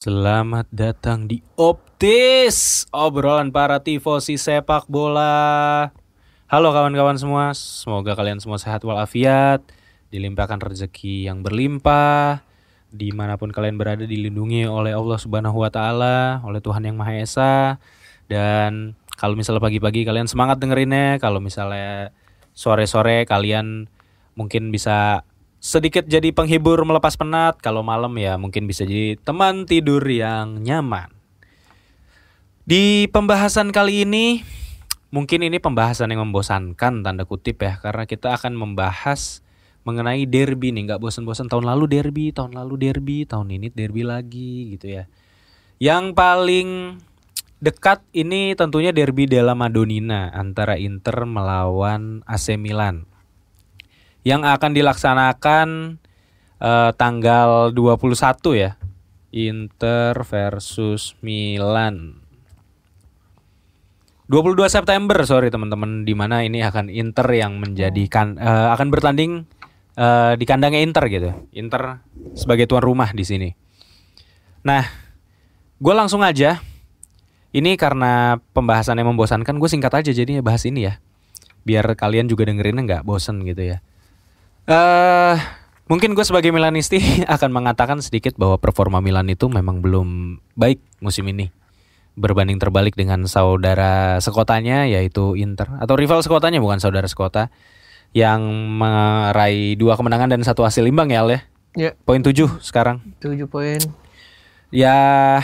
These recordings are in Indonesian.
Selamat datang di Optis, obrolan para tifosi sepak bola. Halo kawan-kawan semua, semoga kalian semua sehat walafiat, dilimpahkan rezeki yang berlimpah, dimanapun kalian berada dilindungi oleh Allah Subhanahu Wa Taala, oleh Tuhan Yang Maha Esa. Dan kalau misalnya pagi-pagi kalian semangat dengerinnya, kalau misalnya sore-sore kalian mungkin bisa sedikit jadi penghibur melepas penat. Kalau malam ya mungkin bisa jadi teman tidur yang nyaman. Di pembahasan kali ini, mungkin ini pembahasan yang membosankan tanda kutip ya, karena kita akan membahas mengenai derby nih. Gak bosan-bosan, tahun lalu derby, tahun ini derby lagi gitu ya. Yang paling dekat ini tentunya derby della Madonnina antara Inter melawan AC Milan, yang akan dilaksanakan tanggal 21 ya. Inter versus Milan. 22 September teman-teman, di mana ini akan Inter yang menjadikan akan bertanding di kandangnya Inter gitu. Inter sebagai tuan rumah di sini. Nah, gue langsung aja. Ini karena pembahasannya membosankan, gue singkat aja jadinya bahas ini ya, biar kalian juga dengerinnya nggak bosen gitu ya. Mungkin gue sebagai Milanisti akan mengatakan sedikit bahwa performa Milan itu memang belum baik musim ini, berbanding terbalik dengan saudara sekotanya yaitu Inter, atau rival sekotanya bukan saudara sekota, yang meraih 2 kemenangan dan 1 hasil imbang ya Al ya. Ya. Poin 7 sekarang. 7 poin. Ya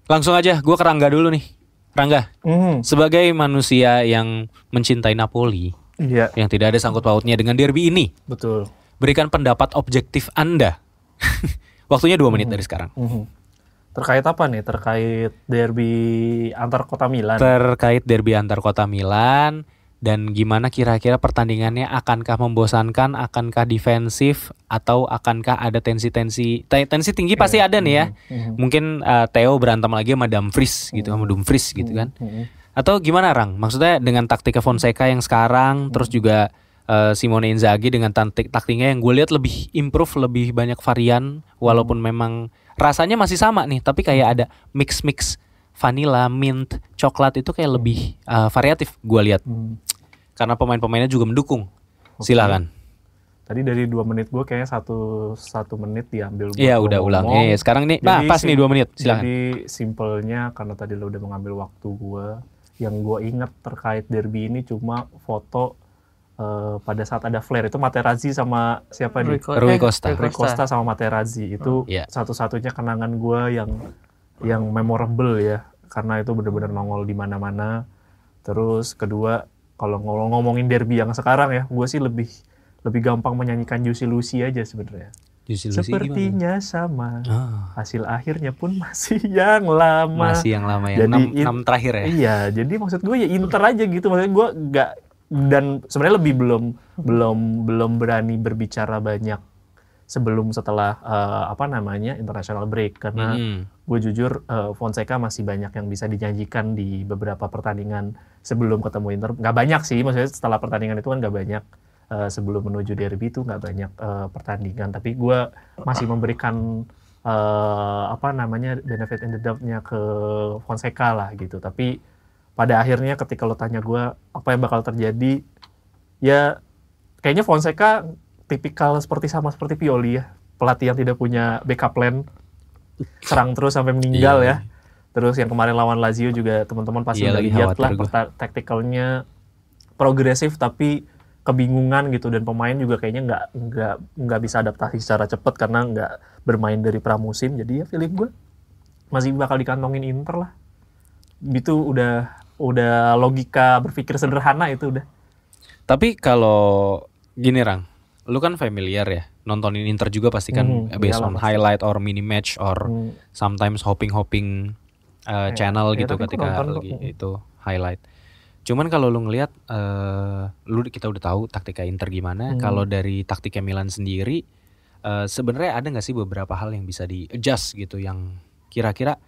langsung aja gue ke Rangga dulu nih. Rangga, sebagai manusia yang mencintai Napoli, Iya. yang tidak ada sangkut pautnya dengan derby ini, Betul. berikan pendapat objektif Anda. Waktunya 2 menit dari sekarang. Terkait apa nih? Terkait derby antar kota Milan. Terkait derby antar kota Milan, dan gimana kira-kira pertandingannya, akankah membosankan, akankah defensif, atau akankah ada tensi tinggi pasti ada nih ya. Mungkin Theo berantem lagi sama Dumfries gitu, sama Dumfries gitu kan. Atau gimana Rang? Maksudnya dengan taktiknya Fonseca yang sekarang, terus juga Simone Inzaghi dengan taktiknya yang gue lihat lebih improve, lebih banyak varian, walaupun memang rasanya masih sama nih, tapi kayak ada mix vanilla, mint, coklat, itu kayak lebih variatif gue lihat. Karena pemain-pemainnya juga mendukung. Silakan. Tadi dari 2 menit gue kayaknya satu menit diambil. Iya udah ulang. Sekarang nih, pas nih 2 menit. Silakan. Jadi simpelnya karena tadi lo udah mengambil waktu gue, yang gue ingat terkait derby ini cuma foto pada saat ada flare itu Materazzi sama siapa nih? Rui Costa. Rui Costa sama Materazzi itu satu-satunya kenangan gue yang memorable ya, karena itu benar-benar nongol di mana-mana. Terus kedua, kalau ngomongin derby yang sekarang ya, gue sih lebih gampang menyanyikan Juicy Lucy aja sebenarnya. Sepertinya sama, hasil akhirnya pun masih yang lama. Masih yang lama ya, 6 terakhir ya. Iya, jadi maksud gue ya Inter aja gitu. Maksudnya gue nggak, dan sebenarnya lebih belum berani berbicara banyak setelah international break, karena gue jujur Fonseca masih banyak yang bisa dinyanyikan di beberapa pertandingan sebelum ketemu Inter. Nggak banyak sih, maksudnya setelah pertandingan itu kan nggak banyak, sebelum menuju derby itu nggak banyak pertandingan, tapi gue masih memberikan benefit in the doubt-nya ke Fonseca lah gitu. Tapi pada akhirnya ketika lo tanya gue apa yang bakal terjadi, ya kayaknya Fonseca tipikal seperti Pioli ya, pelatih yang tidak punya backup plan, serang terus sampai meninggal ya. Terus yang kemarin lawan Lazio juga teman-teman pasti udah lihat lah, tacticalnya progresif tapi kebingungan gitu, dan pemain juga kayaknya nggak bisa adaptasi secara cepat karena nggak bermain dari pramusim. Jadi ya feeling gue masih bakal dikantongin Inter lah. Itu udah logika berpikir sederhana itu udah. Tapi kalau gini Rang, lu kan familiar ya, nontonin Inter juga pasti kan based on highlight or mini match or sometimes hopping channel gitu ketika lagi itu highlight. Cuman kalau lu ngelihat, kita udah tahu taktiknya Inter gimana. Kalau dari taktiknya Milan sendiri, sebenarnya ada nggak sih beberapa hal yang bisa di adjust gitu, yang kira-kira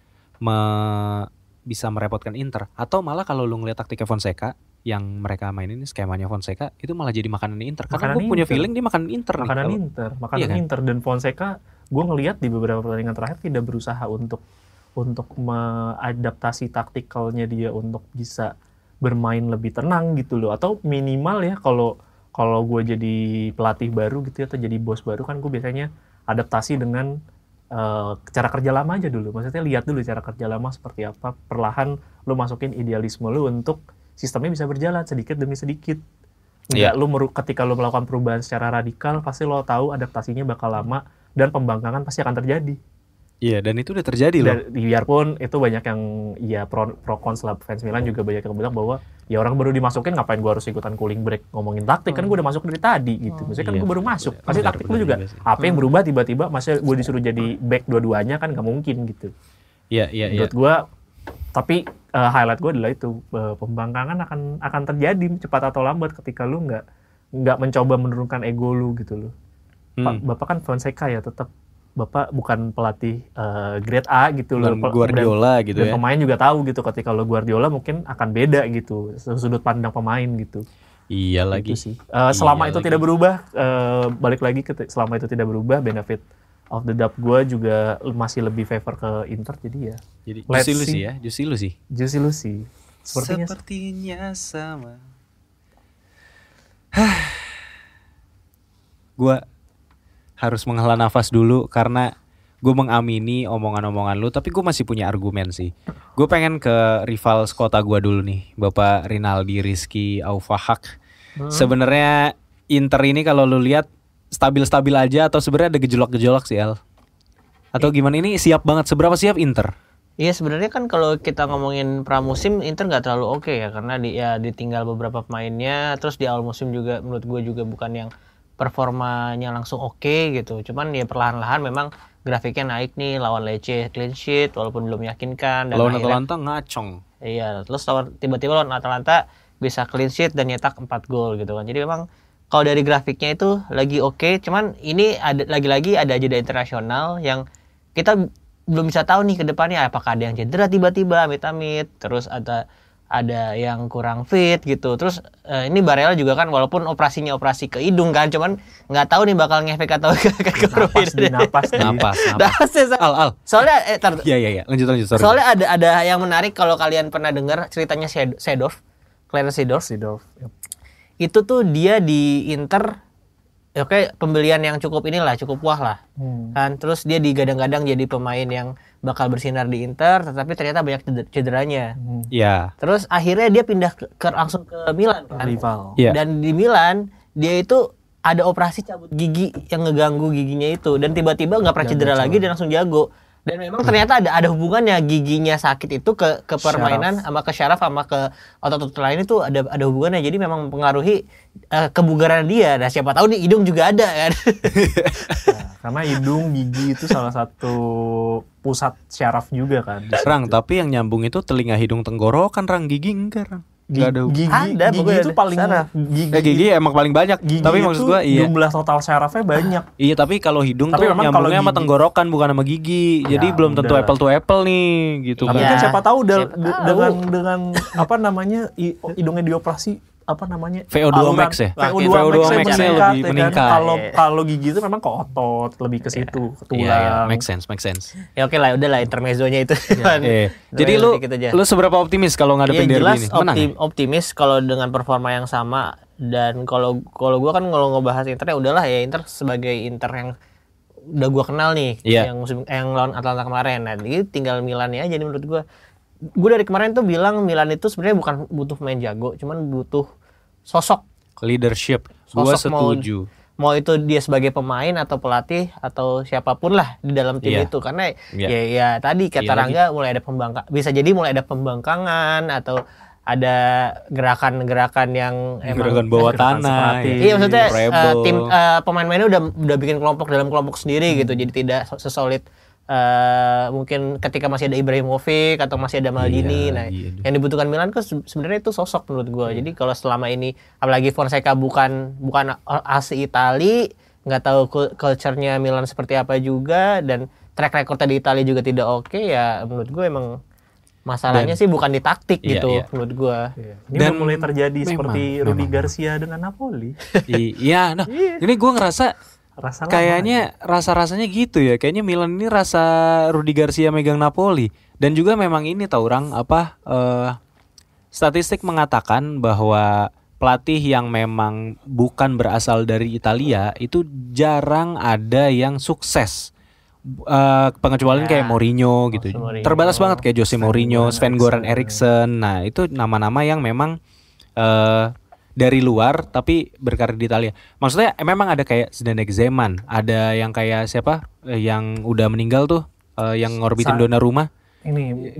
bisa merepotkan Inter? Atau malah kalau lu ngelihat taktiknya Fonseca, yang mereka mainin skemanya Fonseca, itu malah jadi makanan Inter. Karena gue punya feeling dia makanan Inter. Makanan Inter. Dan Fonseca gue ngelihat di beberapa pertandingan terakhir tidak berusaha untuk mengadaptasi taktikalnya dia untuk bisa bermain lebih tenang gitu loh. Atau minimal ya kalau gue jadi pelatih baru gitu ya, atau jadi bos baru kan gue biasanya adaptasi dengan cara kerja lama aja dulu. Maksudnya lihat dulu cara kerja lama seperti apa, perlahan lo masukin idealisme lo untuk sistemnya bisa berjalan sedikit demi sedikit. Enggak ketika lo melakukan perubahan secara radikal pasti lo tahu adaptasinya bakal lama dan pembangkangan pasti akan terjadi. Iya, dan itu udah terjadi loh. Biarpun itu banyak yang ya pro cons lah, fans Milan juga banyak yang bilang bahwa ya orang baru dimasukin ngapain gua harus ikutan cooling break ngomongin taktik, kan gua udah masuk dari tadi gitu. Maksudnya kan gua baru masuk, pasti taktik lu juga apa yang berubah tiba-tiba masa gua disuruh jadi back dua-duanya kan nggak mungkin gitu. Iya. Menurut gua, tapi highlight gua adalah itu, pembangkangan akan terjadi cepat atau lambat ketika lu nggak mencoba menurunkan ego lu gitu loh. Bapak kan Fonseca ya, tetap Bapak bukan pelatih grade A gitu loh. Guardiola gitu ya. Pemain juga tahu gitu ketika lo Guardiola mungkin akan beda gitu sudut pandang pemain gitu. Iya lagi. Gitu sih. Selama itu tidak berubah, balik lagi selama itu tidak berubah, benefit of the doubt gue juga masih lebih favor ke Inter, jadi ya. Jadi Juicy lu sih. Sepertinya sama. Gue harus menghela nafas dulu karena gue mengamini omongan-omongan lu, tapi gue masih punya argumen sih. Gue pengen ke rival sekota gue dulu nih, Bapak Rinaldi Rizky Aufahak. Sebenarnya Inter ini kalau lu lihat stabil-stabil aja atau sebenarnya ada gejolak-gejolak sih, El? Atau gimana, ini siap banget, seberapa siap Inter? Iya, sebenarnya kan kalau kita ngomongin pramusim Inter nggak terlalu oke ya, karena ditinggal beberapa pemainnya, terus di awal musim juga menurut gue juga bukan yang performanya langsung oke gitu. Cuman ya perlahan-lahan memang grafiknya naik nih, lawan Lecce clean sheet walaupun belum meyakinkan, dan lawan Atalanta ngacong. Iya, terus tiba-tiba lawan Atalanta bisa clean sheet dan nyetak 4 gol gitu kan. Jadi memang kalau dari grafiknya itu lagi oke, cuman ini lagi-lagi ada jeda internasional yang kita belum bisa tahu nih ke depannya, apakah ada yang cedera tiba-tiba amit-amit, terus ada yang kurang fit gitu. Terus ini Barella juga kan walaupun operasi ke hidung kan, cuman nggak tahu nih bakal ngefek atau napas. Al. Soalnya Iya. Lanjut. Sorry. Soalnya ada yang menarik kalau kalian pernah dengar ceritanya Seedorf, Clarence Seedorf. Yep. Itu tuh dia di Inter oke, pembelian yang cukup wah lah. Kan terus dia digadang-gadang jadi pemain yang bakal bersinar di Inter, tetapi ternyata banyak cederanya. Iya. Terus akhirnya dia pindah langsung ke Milan kan. Rival. Yeah. Dan di Milan dia itu ada operasi cabut gigi yang ngeganggu giginya itu, dan tiba-tiba nggak pernah cedera lagi dan langsung jago. Dan memang ternyata ada hubungannya, giginya sakit itu ke permainan sama ke syaraf sama ke otot-otot lain itu ada hubungannya. Jadi memang mempengaruhi kebugaran dia. Nah, siapa tahu nih hidung juga ada kan. Karena hidung, gigi itu salah satu pusat syaraf juga kan. Tapi yang nyambung itu telinga, hidung, tenggorokan, gigi enggak, Gigi itu paling gigi emang paling banyak. Gigi tapi maksud gua iya. Jumlah total syarafnya banyak. Iya, tapi kalau hidung tuh nyambungnya sama tenggorokan bukan sama gigi. Ya, jadi belum tentu apple to apple nih gitu. Tapi kan siapa tahu dengan apa namanya hidungnya dioperasi, apa namanya, VO2 max ya. VO2 max-nya lebih meningkat. Ya. Kalau gigi itu memang ke otot, lebih ke situ, ke tulang. Iya, make sense. Ya oke lah, udahlah intermezzonya itu. Jadi lu seberapa optimis kalau ngadepin derby ini? Menang ya? Optimis kalau dengan performa yang sama, dan kalau gua kan kalau ngebahas Inter ya udahlah ya, Inter sebagai Inter yang udah gua kenal nih, yang lawan Atalanta kemarin. Nah, ini tinggal Milan-nya aja nih menurut gua. Gue dari kemarin tuh bilang Milan itu sebenarnya bukan butuh pemain jago, cuman butuh sosok leadership. Gue setuju. Mau itu dia sebagai pemain atau pelatih atau siapapun lah di dalam tim itu, karena ya tadi kata Rangga mulai ada bisa jadi mulai ada pembangkangan atau ada gerakan-gerakan yang gerakan bawah tanah. Iya, maksudnya tim pemain-pemainnya udah bikin kelompok dalam kelompok sendiri gitu, jadi tidak sesolid mungkin ketika masih ada Ibrahimovic atau masih ada Maldini. Yang dibutuhkan Milan kan sebenarnya itu sosok menurut gue. Jadi kalau selama ini apalagi Fonseca bukan asli Itali, nggak tahu culture-nya Milan seperti apa juga, dan track record di Italia juga tidak oke, ya menurut gue emang masalahnya sih bukan di taktik gitu menurut gue. Ini dan mulai terjadi seperti Rudi Garcia dengan Napoli. Ini gue ngerasa kayaknya rasa-rasanya gitu ya. Kayaknya Milan ini rasa Rudi Garcia megang Napoli. Dan juga memang ini tahu orang statistik mengatakan bahwa pelatih yang memang bukan berasal dari Italia itu jarang ada yang sukses. Pengecualian kayak Mourinho gitu. Terbatas banget kayak Jose Mourinho, Sven-Goran Eriksson. Nah, itu nama-nama yang memang dari luar tapi berkarir di Italia. Maksudnya memang ada kayak Zidane Zeman, ada yang kayak siapa yang udah meninggal tuh yang ngorbitin Donnarumma. Ini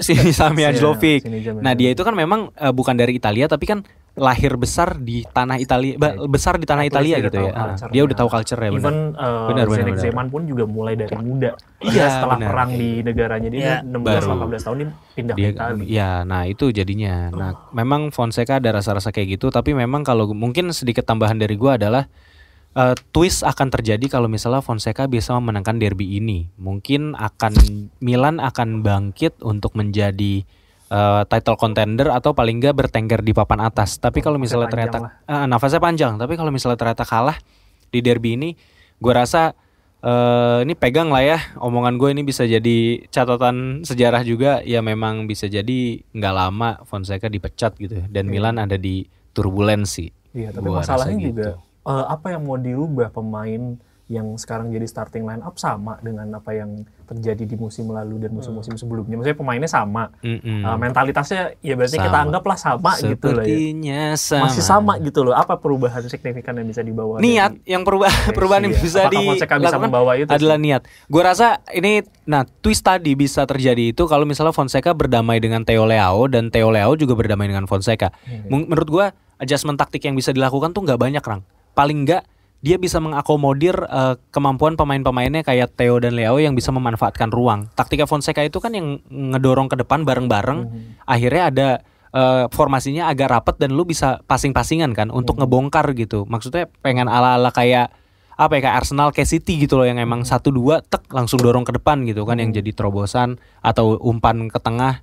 si Sami Ajlovic. Nah, dia itu kan memang bukan dari Italia tapi kan lahir besar di tanah Italia, besar di tanah Italia gitu ya. Dia udah tahu culture-nya benar. Even Zeman pun juga mulai dari muda. Setelah perang di negaranya dia 16-18 tahun dia pindah ke Italia. Iya, nah itu jadinya. Nah, memang Fonseca ada rasa-rasa kayak gitu, tapi memang kalau mungkin sedikit tambahan dari gua adalah twist akan terjadi kalau misalnya Fonseca bisa memenangkan derby ini. Mungkin Milan akan bangkit untuk menjadi title contender atau paling enggak bertengger di papan atas. Tapi kalau misalnya ternyata nafasnya panjang, tapi kalau misalnya ternyata kalah di derby ini, gue rasa ini pegang lah ya omongan gue, ini bisa jadi catatan sejarah juga. Ya memang bisa jadi nggak lama Fonseca dipecat gitu dan Milan ada di turbulensi. Iya, tapi masalahnya juga apa yang mau dirubah pemain yang sekarang jadi starting line up sama dengan apa yang terjadi di musim lalu dan musim-musim sebelumnya. Maksudnya pemainnya sama, mentalitasnya ya berarti kita anggaplah sama gitu loh ya. Masih sama gitu loh. Apa perubahan signifikan yang bisa dibawa? Niat yang perubahan yang bisa dilakukan membawa itu adalah niat. Gue rasa ini, twist tadi bisa terjadi itu kalau misalnya Fonseca berdamai dengan Theo Leao dan Theo Leao juga berdamai dengan Fonseca. Menurut gue adjustment taktik yang bisa dilakukan tuh nggak banyak, Rang. Paling nggak dia bisa mengakomodir kemampuan pemain-pemainnya kayak Theo dan Leo yang bisa memanfaatkan ruang. Taktika Fonseca itu kan yang ngedorong ke depan bareng-bareng. Akhirnya ada formasinya agak rapet dan lu bisa passing-passingan kan untuk ngebongkar gitu. Maksudnya pengen ala-ala kayak kayak Arsenal, kayak City gitu loh, yang emang 1-2 tek langsung dorong ke depan gitu kan, yang jadi terobosan atau umpan ke tengah.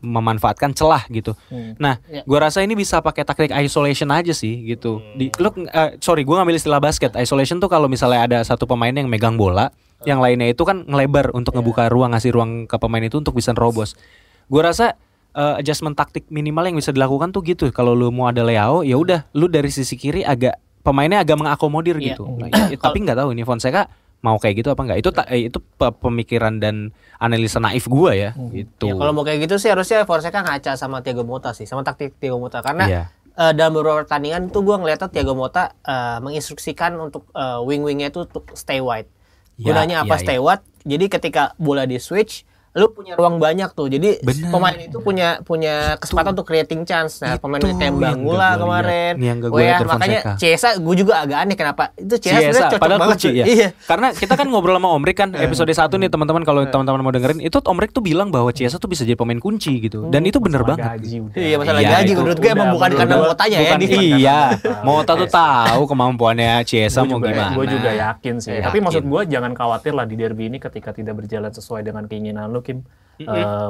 Memanfaatkan celah gitu. Nah, gue rasa ini bisa pakai taktik isolation aja sih gitu. Gue ngambil istilah basket. Isolation tuh kalau misalnya ada satu pemain yang megang bola, yang lainnya itu kan ngelebar untuk ngebuka ruang, ngasih ruang ke pemain itu untuk bisa nerobos. Gue rasa adjustment taktik minimal yang bisa dilakukan tuh gitu. Kalau lu mau ada Leao, ya udah, lu dari sisi kiri pemainnya agak mengakomodir gitu. Tapi nggak tahu ini Fonseca mau kayak gitu apa enggak. Itu pemikiran dan analisa naif gue ya gitu. Ya, kalau mau kayak gitu sih harusnya Fonseca ngaca sama Thiago Motta sih, sama taktik Thiago Motta, karena dalam beberapa pertandingan tuh gue ngeliatnya Thiago Motta menginstruksikan untuk wing-wingnya itu untuk stay wide. Gunanya stay wide? Jadi ketika bola di switch, lu punya ruang banyak tuh. Jadi pemain itu punya kesempatan untuk creating chance. Nah, pemain kayak Bangula kemarin. Makanya Chiesa gue juga agak aneh kenapa. Itu Chiesa cocok banget sih. Iya. Karena kita kan ngobrol sama Omrik kan episode 1 nih teman-teman, kalau teman-teman mau dengerin, itu Omrik tuh bilang bahwa Chiesa tuh bisa jadi pemain kunci gitu. Dan itu bener banget. Iya, masalah gaji menurut gue emang bukan karena Motanya ya. Iya. Mota tuh tahu kemampuannya Chiesa mau gimana. Gue juga yakin sih. Tapi maksud gue jangan khawatir lah di derby ini ketika tidak berjalan sesuai dengan keinginan lu, Kim.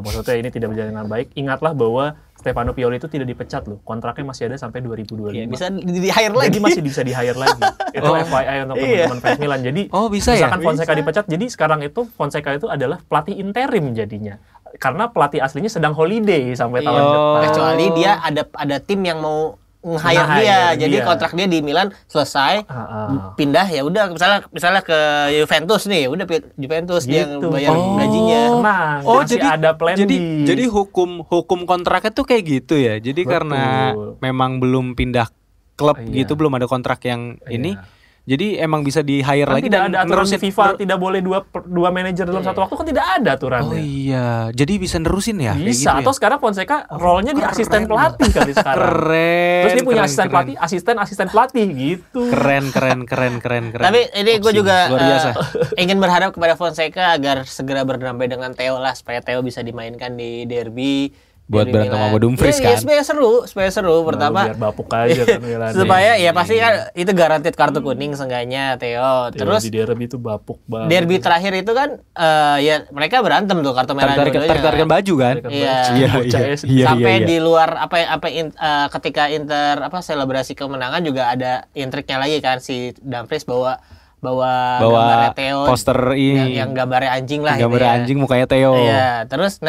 Maksudnya ini tidak berjalan dengan baik. Ingatlah bahwa Stefano Pioli itu tidak dipecat loh. Kontraknya masih ada sampai 2025. Ya, bisa di-hire lagi. Jadi masih bisa di-hire lagi. Itu FYI untuk teman-teman fans Milan. Jadi misalkan Fonseca dipecat, jadi sekarang itu Fonseca itu adalah pelatih interim jadinya. Karena pelatih aslinya sedang holiday sampai tahun depan. Kecuali dia ada tim yang mau nge-hire dia. Jadi kontrak dia di Milan selesai, pindah ya udah, misalnya ke Juventus nih, udah Juventus dia yang bayar gajinya. Jadi ada plan B. Jadi hukum kontraknya tuh kayak gitu ya. Jadi karena memang belum pindah klub gitu, belum ada kontrak yang ini. Jadi emang bisa di-hire lagi dan ada aturan FIFA tidak boleh dua manajer dalam satu waktu, kan tidak ada aturannya. Oh iya, jadi bisa nerusin ya? Bisa, gitu atau ya? Sekarang Fonseca role-nya di asisten pelatih kali sekarang. Keren. Terus dia punya asisten pelatih, asisten pelatih gitu. Keren. Tapi ini gue juga ingin berharap kepada Fonseca agar segera berdamai dengan Theo lah, supaya Theo bisa dimainkan di derby. buat Derby berantem Milan. sama Dumfries Iya, kan. supaya seru pertama. biar bapuk aja kan Milan. Supaya ya pasti kan itu garansi kartu kuning seenggaknya Theo. Terus di derby itu bapuk banget. derby terakhir itu kan ya mereka berantem tuh kartu merah dua-duanya. Tarik-tarikan baju kan. Iya. Sampai di luar ketika Inter selebrasi kemenangan juga ada intriknya lagi kan, si Dumfries bawa gambarnya Theo, poster ini yang gambarnya anjing lah, gambarnya anjing mukanya Theo. Iya, terus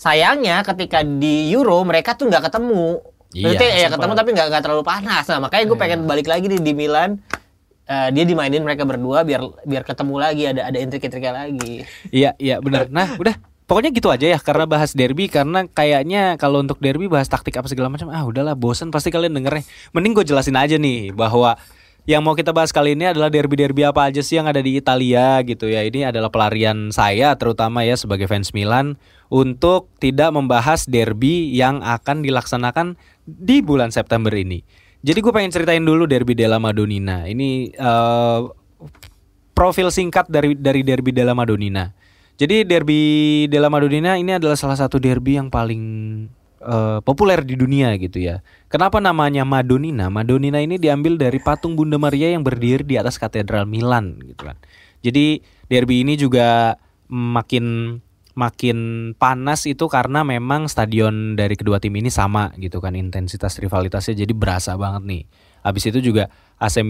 sayangnya ketika di Euro mereka tuh nggak ketemu. Berarti ketemu tapi nggak terlalu panas. Nah, makanya gue pengen balik lagi nih di Milan. Dia dimainin mereka berdua biar ketemu lagi, ada intrik-intriknya lagi. Iya benar. Nah, udah pokoknya gitu aja ya, karena bahas derby, karena kayaknya kalau untuk derby bahas taktik apa segala macam udahlah bosen pasti kalian dengernya. Mending gue jelasin aja nih bahwa yang mau kita bahas kali ini adalah derby-derby apa aja sih yang ada di Italia gitu ya. Ini adalah pelarian saya terutama ya sebagai fans Milan untuk tidak membahas derby yang akan dilaksanakan di bulan September ini. Jadi gue pengen ceritain dulu derby della Madonnina. Ini profil singkat dari derby della Madonnina. Jadi derby della Madonnina ini adalah salah satu derby yang paling populer di dunia gitu ya. Kenapa namanya Madonnina? Madonnina ini diambil dari patung Bunda Maria yang berdiri di atas katedral Milan gitu kan. Jadi derby ini juga makin panas itu karena memang stadion dari kedua tim ini sama gitu kan, intensitas rivalitasnya jadi berasa banget nih. Habis itu juga AC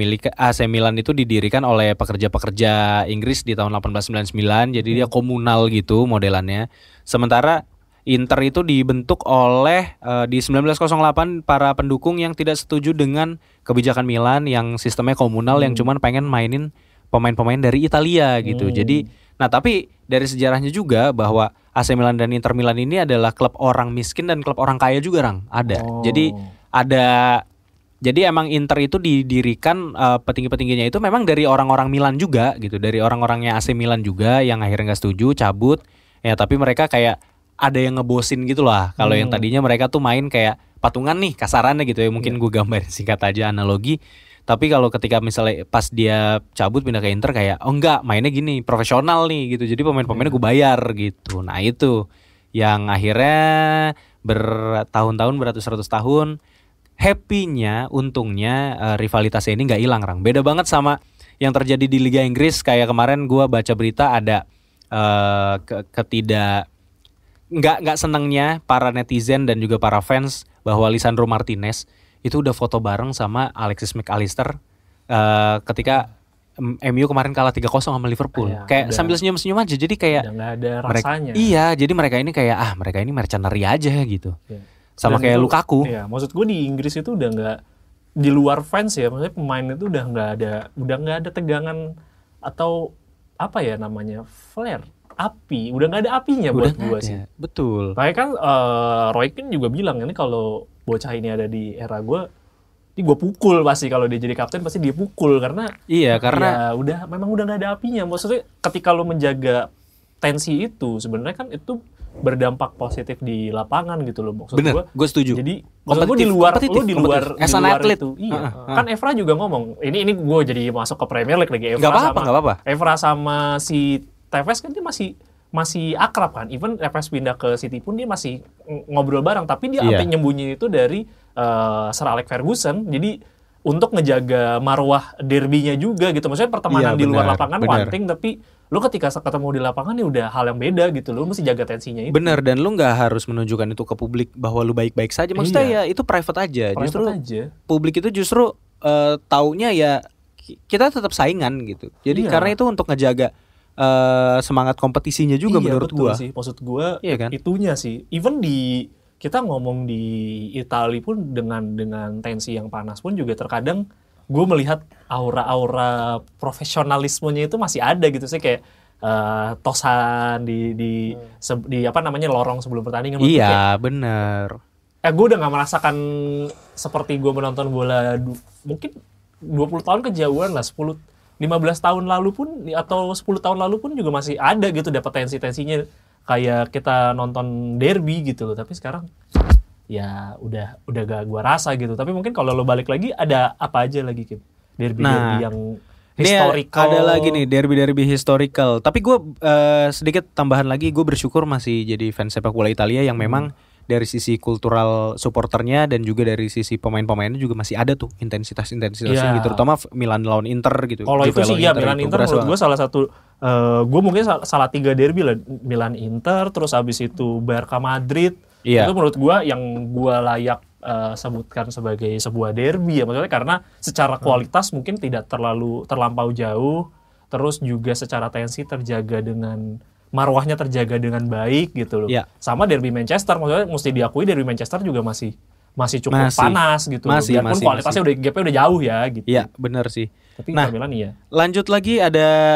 Milan itu didirikan oleh pekerja-pekerja Inggris di tahun 1899, jadi dia komunal gitu modelannya. Sementara Inter itu dibentuk oleh di 1908 para pendukung yang tidak setuju dengan kebijakan Milan yang sistemnya komunal yang cuman pengen mainin pemain-pemain dari Italia gitu. Jadi tapi dari sejarahnya juga bahwa AC Milan dan Inter Milan ini adalah klub orang miskin dan klub orang kaya juga, ada. Jadi emang Inter itu didirikan petinggi-petingginya itu memang dari orang-orang Milan juga gitu, dari orang-orangnya AC Milan juga yang akhirnya nggak setuju cabut ya, tapi mereka kayak ada yang ngebosin gitu lah. Kalau yang tadinya mereka tuh main kayak patungan nih kasarannya gitu ya, mungkin gue gambarin singkat aja analogi. Tapi kalau ketika misalnya pas dia cabut pindah ke Inter kayak enggak, mainnya gini profesional nih gitu, jadi pemain-pemainnya gue bayar gitu. Nah itu yang akhirnya bertahun-tahun, beratus-ratus tahun, happy-nya, untungnya rivalitasnya ini nggak hilang, Beda banget sama yang terjadi di Liga Inggris. Kayak kemarin gue baca berita ada nggak senangnya para netizen dan juga para fans bahwa Lisandro Martinez itu udah foto bareng sama Alexis McAllister ketika MU kemarin kalah 3-0 sama Liverpool. Kayak sambil senyum-senyum aja, jadi kayak udah nggak ada rasanya. Jadi mereka ini kayak mereka ini mercenary aja gitu. Sama Dan kayak itu, Lukaku. Iya, maksud gue di Inggris itu udah nggak, di luar fans ya, maksudnya pemain itu udah nggak ada tegangan atau apa ya namanya, flare, api, udah nggak ada apinya buat gue sih. Betul. Makanya kan Roy Keane juga bilang ini kalau bocah ini ada di era gue, ini gue pukul pasti, kalau dia jadi kapten pasti dia pukul karena ya memang udah nggak ada apinya. Maksudnya ketika lo menjaga tensi itu sebenarnya kan itu berdampak positif di lapangan gitu loh, maksud gue setuju. Jadi maksud gue di luar as an athlete itu, kan Evra juga ngomong, ini gue jadi masuk ke Premier League lagi. Gak apa-apa. Evra sama si Tevez kan dia masih akrab kan, even Tevez pindah ke City pun dia masih ngobrol bareng, tapi dia sampai nyembunyi itu dari Sir Alex Ferguson. Jadi untuk ngejaga marwah derbynya juga gitu, maksudnya pertemanan di luar lapangan penting, tapi lu ketika ketemu di lapangan ya udah hal yang beda gitu, lu mesti jaga tensinya itu. Bener, dan lu nggak harus menunjukkan itu ke publik bahwa lu baik-baik saja. Maksudnya ya itu private aja. Publik itu justru taunya ya kita tetap saingan gitu. Jadi karena itu untuk ngejaga semangat kompetisinya juga menurut gua. Sih, maksud gua kan? Itunya sih. Even kita ngomong di Italia pun dengan tensi yang panas pun juga terkadang gue melihat aura-aura profesionalismenya itu masih ada gitu sih, kayak tosan di lorong sebelum pertandingan. Iya bener. Gue udah nggak merasakan seperti gue menonton bola mungkin 20 tahun kejauhan lah, 15 tahun lalu pun atau 10 tahun lalu pun juga masih ada gitu, dapat tensinya kayak kita nonton derby gitu loh. Tapi sekarang ya udah gak gua rasa gitu. Tapi mungkin kalau lo balik lagi ada apa aja lagi, Kim? Derby yang historical. Ada lagi nih derby historical. Tapi gue sedikit tambahan lagi, gue bersyukur masih jadi fans sepak bola Italia yang memang dari sisi kultural supporternya dan juga dari sisi pemain-pemainnya juga masih ada tuh intensitas-intensitasnya gitu, terutama Milan lawan Inter gitu. Kalau itu sih ya Milan Inter menurut gue salah satu gue mungkin salah 3 derby lah, Milan Inter, terus abis itu Barca Madrid. Itu menurut gue yang gue layak sebutkan sebagai sebuah derby ya, maksudnya karena secara kualitas mungkin tidak terlampau jauh, terus juga secara tensi terjaga dengan marwahnya terjaga dengan baik gitu loh. Sama derby Manchester, maksudnya mesti diakui derby Manchester juga masih cukup panas gitu. Biarpun kualitasnya gapnya udah jauh ya gitu. Iya, benar sih. Tapi Milan iya. Lanjut lagi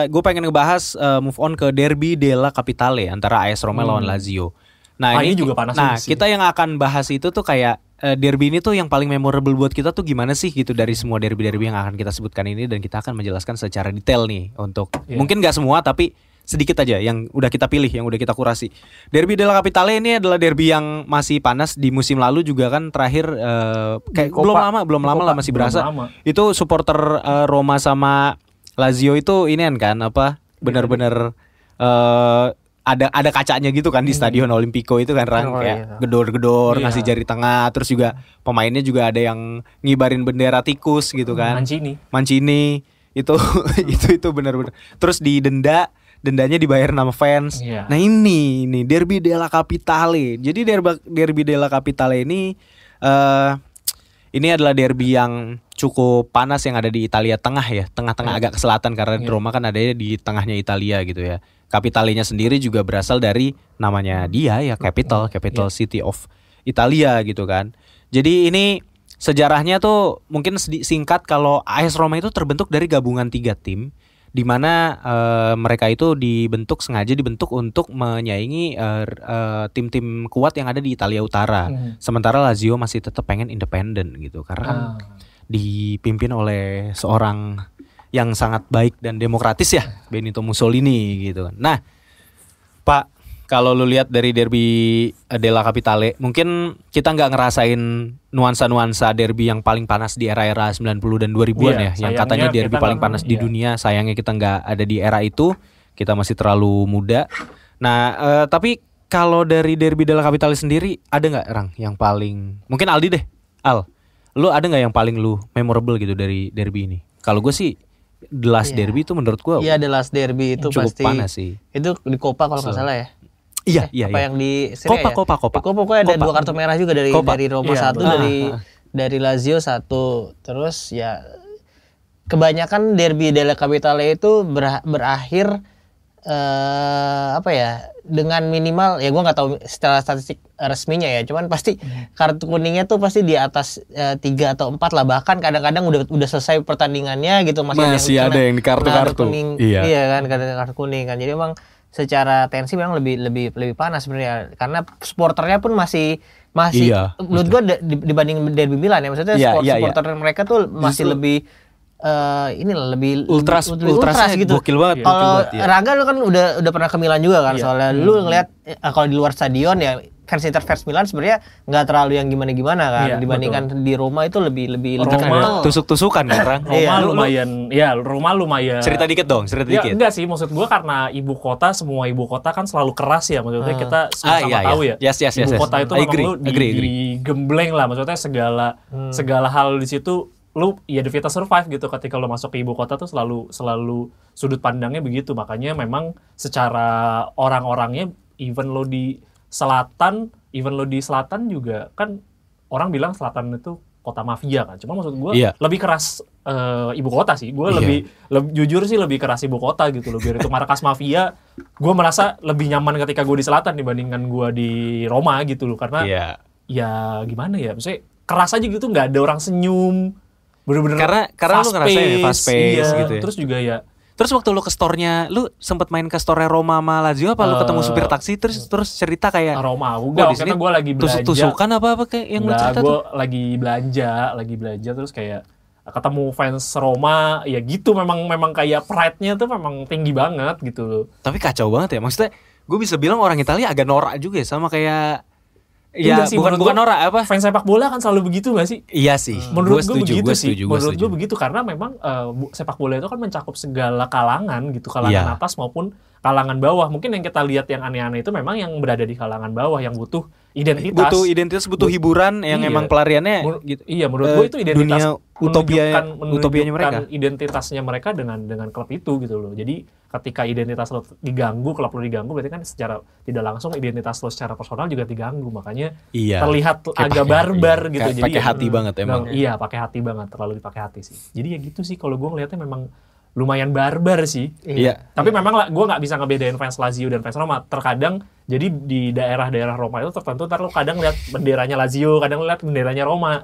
gue pengen ngebahas move on ke derby della Capitale antara AS Roma lawan Lazio. Nah, ini juga panas. Nah, kita yang akan bahas itu tuh kayak derby ini tuh yang paling memorable buat kita tuh gimana sih gitu dari semua derby-derby yang akan kita sebutkan ini, dan kita akan menjelaskan secara detail nih untuk mungkin nggak semua tapi sedikit aja yang udah kita pilih, yang udah kita kurasi. Derby della Capitale ini adalah derby yang masih panas di musim lalu juga kan, terakhir kayak belum lama lah masih berasa. Itu supporter Roma sama Lazio itu inian kan apa benar-benar ada kacanya gitu kan di Stadion Olimpico itu kan, kayak gedor-gedor ngasih jari tengah, terus juga pemainnya juga ada yang ngibarin bendera tikus gitu kan. Mancini itu itu benar-benar. Terus dendanya dibayar nama fans. Nah ini Derby della Capitale. Jadi Derby della Capitale ini adalah derby yang cukup panas yang ada di Italia Tengah ya, tengah-tengah agak ke selatan karena Roma kan adanya di tengahnya Italia gitu ya. Capitalenya sendiri juga berasal dari namanya dia ya, capital city of Italia gitu kan. Jadi ini sejarahnya tuh mungkin singkat, kalau AS Roma itu terbentuk dari gabungan 3 tim di mana mereka itu sengaja dibentuk untuk menyaingi tim-tim kuat yang ada di Italia Utara. Sementara Lazio masih tetap pengen independen gitu karena kan dipimpin oleh seorang yang sangat baik dan demokratis ya, Benito Mussolini gitu kan. Nah, Pak, kalau lu lihat dari Derby della Capitale, mungkin kita nggak ngerasain nuansa-nuansa derby yang paling panas di era-era 90 dan 2000-an ya, yang katanya derby paling panas di dunia. Sayangnya kita nggak ada di era itu, kita masih terlalu muda. Nah, tapi kalau dari Derby della Capitale sendiri, ada nggak yang paling, mungkin Aldi deh, lu ada nggak yang paling lu memorable gitu dari derby ini? Kalau gue sih The Last Derby itu menurut gue The Last Derby itu cukup pasti panas sih. Itu di Copa kalau nggak salah ya. Iya. Yang di Serie A Copa. Di Copa pokoknya ada 2 kartu merah juga dari Roma 1, dari Lazio 1. Terus ya kebanyakan Derby della Capitale itu berakhir dengan minimal ya, gue nggak tahu secara statistik resminya ya, cuman pasti kartu kuningnya tuh pasti di atas 3 atau 4 lah, bahkan kadang-kadang udah selesai pertandingannya gitu masih ada yang di kartu kuning. Iya kan, kartu kuning kan. Jadi emang secara tensi memang lebih panas sebenarnya, karena supporternya pun masih menurut gue dibanding Derby Milan ya, maksudnya supporter mereka tuh masih lebih lebih ultras gitu. Gokil banget. Kalau Raga lu kan udah pernah ke Milan juga kan, soalnya lu ngeliat kalau di luar stadion ya fans Milan sebenarnya nggak terlalu yang gimana kan, dibandingkan di Roma itu lebih tusuk-tusukan kan. Roma lumayan. Cerita dikit. Enggak sih, maksud gua karena semua ibu kota kan selalu keras ya, maksudnya kita sama tahu ya. Ibu kota itu memang lu digembleng lah, maksudnya segala hal di situ lu ya the fittest survive gitu. Ketika lu masuk ke ibu kota tuh selalu sudut pandangnya begitu. Makanya memang secara orang-orangnya even lo di selatan juga kan orang bilang selatan itu kota mafia kan. Cuma maksud gue lebih keras ibu kota sih. Gue lebih jujur sih lebih keras ibu kota gitu loh. Biar itu markas mafia, gue merasa lebih nyaman ketika gue di selatan dibandingkan gue di Roma gitu loh. Karena ya gimana ya, maksudnya keras aja gitu, nggak ada orang senyum. Bener-bener karena lu ngerasain fast pace gitu ya. Terus juga ya. Terus waktu lu ke store-nya, lu sempet main ke store Roma sama Lazio apa lu ketemu supir taksi terus cerita kayak Roma? Enggak, karena gue lagi belanja. Tusuk-tusukan apa kayak yang lu cerita tuh? Gue lagi belanja terus kayak ketemu fans Roma, ya gitu memang kayak pride-nya tuh memang tinggi banget gitu loh. Tapi kacau banget ya, maksudnya gue bisa bilang orang Italia agak norak juga ya, sama kayak ya sih, bukan norak apa? Fans sepak bola kan selalu begitu gak sih? Iya sih. Menurut gue begitu sih. Menurut gue begitu karena memang sepak bola itu kan mencakup segala kalangan gitu, kalangan atas maupun kalangan bawah. Mungkin yang kita lihat yang aneh-aneh itu memang yang berada di kalangan bawah yang butuh identitas, butuh hiburan yang emang pelariannya gitu. Iya, menurut gue itu identitas dunia utopianya mereka. Identitasnya mereka dengan klub itu gitu loh. Jadi ketika identitas lo diganggu, klub lo diganggu, berarti kan secara tidak langsung identitas lo secara personal juga diganggu. Makanya terlihat agak barbar gitu. Jadi pakai hati banget emang. Iya, pakai hati banget, terlalu dipakai hati sih. Jadi ya gitu sih kalau gue ngelihatnya memang lumayan barbar sih. Iya. Tapi memang gue nggak bisa ngebedain fans Lazio dan fans Roma. Terkadang jadi di daerah-daerah Roma itu tertentu ntar lo kadang lihat benderanya Lazio, kadang lihat benderanya Roma.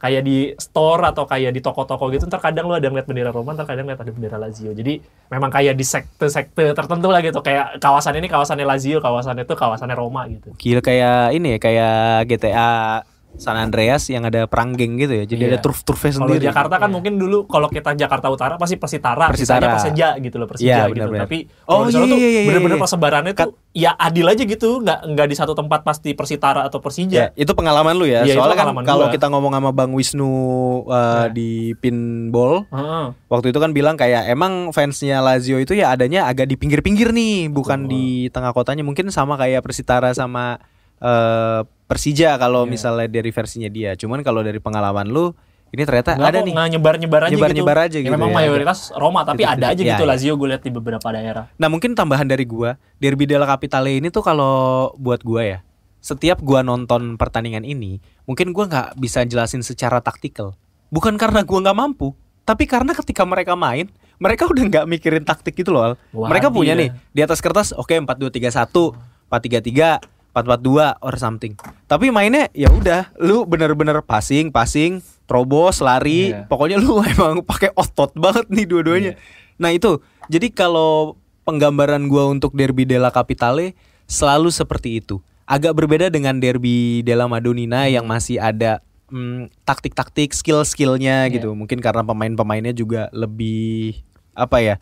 Kayak di store atau kayak di toko-toko gitu. Ntar kadang lo ada ngeliat bendera Roma, ntar kadang lihat ada bendera Lazio. Jadi memang kayak di sekte-sekte tertentu lah gitu. Kayak kawasan ini kawasannya Lazio, kawasan itu kawasannya Roma gitu. Gila kayak ini ya, kayak GTA San Andreas yang ada perang geng gitu ya. Jadi ada turf-turfnya sendiri. Kalau Jakarta kan mungkin dulu kalau kita Jakarta Utara pasti Persitara. Persija gitu loh, Persija gitu. Bener. Tapi kalau di sana tuh bener-bener persebarannya tuh ya adil aja gitu, nggak di satu tempat pasti Persitara atau Persija. Ya, itu pengalaman lu ya. Soalnya kan kalau kita ngomong sama Bang Wisnu di pinball, waktu itu kan bilang kayak emang fansnya Lazio itu ya adanya agak di pinggir-pinggir nih, bukan di tengah kotanya. Mungkin sama kayak Persitara sama Persija kalau misalnya dari versinya dia. Cuman kalau dari pengalaman lu ini ternyata ada nih nyebar-nyebar aja gitu. Memang mayoritas Roma tapi itu, ada aja gitu Lazio gue lihat di beberapa daerah. Nah, mungkin tambahan dari gua, Derby della Capitale ini tuh kalau buat gua ya, setiap gua nonton pertandingan ini, mungkin gua nggak bisa jelasin secara taktikal. Bukan karena gua nggak mampu, tapi karena ketika mereka main, mereka udah nggak mikirin taktik gitu loh. Mereka punya nih di atas kertas, oke 4-2-3-1, 4-3-3, 4-4-2 or something. Tapi mainnya ya udah, lu bener-bener passing, terobos, lari, pokoknya lu emang pakai otot banget nih dua-duanya. Nah itu, jadi kalau penggambaran gua untuk Derby della Capitale selalu seperti itu. Agak berbeda dengan Derby della Madonnina yang masih ada taktik-taktik, skill-skillnya gitu. Mungkin karena pemain-pemainnya juga lebih apa ya?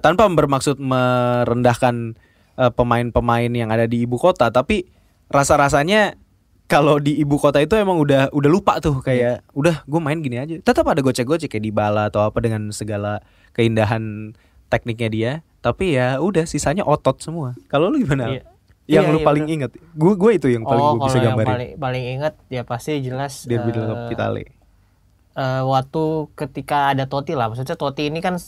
Tanpa bermaksud merendahkan pemain-pemain yang ada di ibu kota, tapi rasa-rasanya kalau di ibu kota itu emang udah lupa tuh kayak udah gue main gini aja. Tetap ada gocek-gocek kayak Dybala atau apa dengan segala keindahan tekniknya dia, tapi ya udah sisanya otot semua. Kalau lu gimana? Yang lu paling inget? Gue itu yang paling gue bisa gambarin. Yang paling inget ya pasti jelas Derby della Capitale. Waktu ketika ada Totti lah, maksudnya Totti ini kan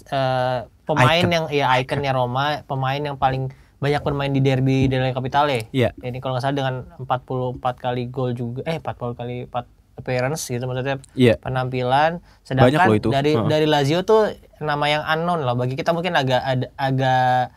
pemain yang ya ikonnya Roma, pemain yang paling banyak bermain di Derby della Capitale. Ini kalau nggak salah dengan 44 kali gol juga, 40 kali 4 appearance gitu maksudnya penampilan. Sedangkan dari Lazio tuh nama yang unknown lah bagi kita, mungkin agak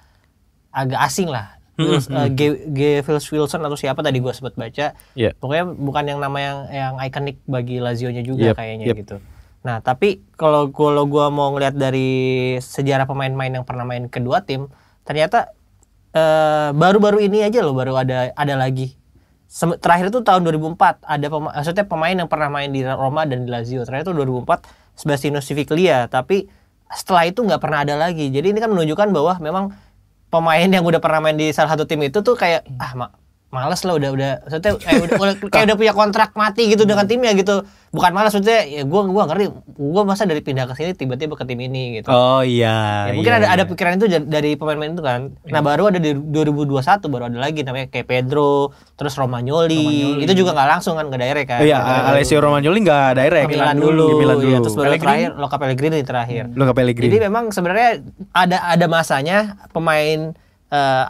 asing lah. Phil Wilson atau siapa tadi gue sempat baca. Pokoknya bukan yang nama yang ikonik bagi Lazio-nya juga kayaknya gitu. Nah, tapi kalau gue mau ngelihat dari sejarah pemain-pemain yang pernah main kedua tim, ternyata baru-baru ini aja loh baru ada lagi. Terakhir itu tahun 2004 ada maksudnya pemain yang pernah main di Roma dan di Lazio. Terakhir itu 2004 Sebastiano Civiglia, tapi setelah itu nggak pernah ada lagi. Jadi ini kan menunjukkan bahwa memang pemain yang udah pernah main di salah satu tim itu tuh kayak males lah udah maksudnya kayak udah punya kontrak mati gitu dengan timnya gitu. Bukan malas, maksudnya ya gue ngerti, gue masa dari pindah ke sini tiba-tiba ke tim ini gitu. Oh iya. Ya, mungkin ada pikiran itu dari pemain-pemain itu kan. Nah, baru ada di 2021 baru ada lagi namanya kayak Pedro, terus Romagnoli. Itu juga nggak langsung kan, nggak direct kan. Iya, Alessio Romagnoli nggak direct. Milan dulu. Ya, terus baru terakhir Luca Pellegrini terakhir. Jadi memang sebenarnya ada masanya pemain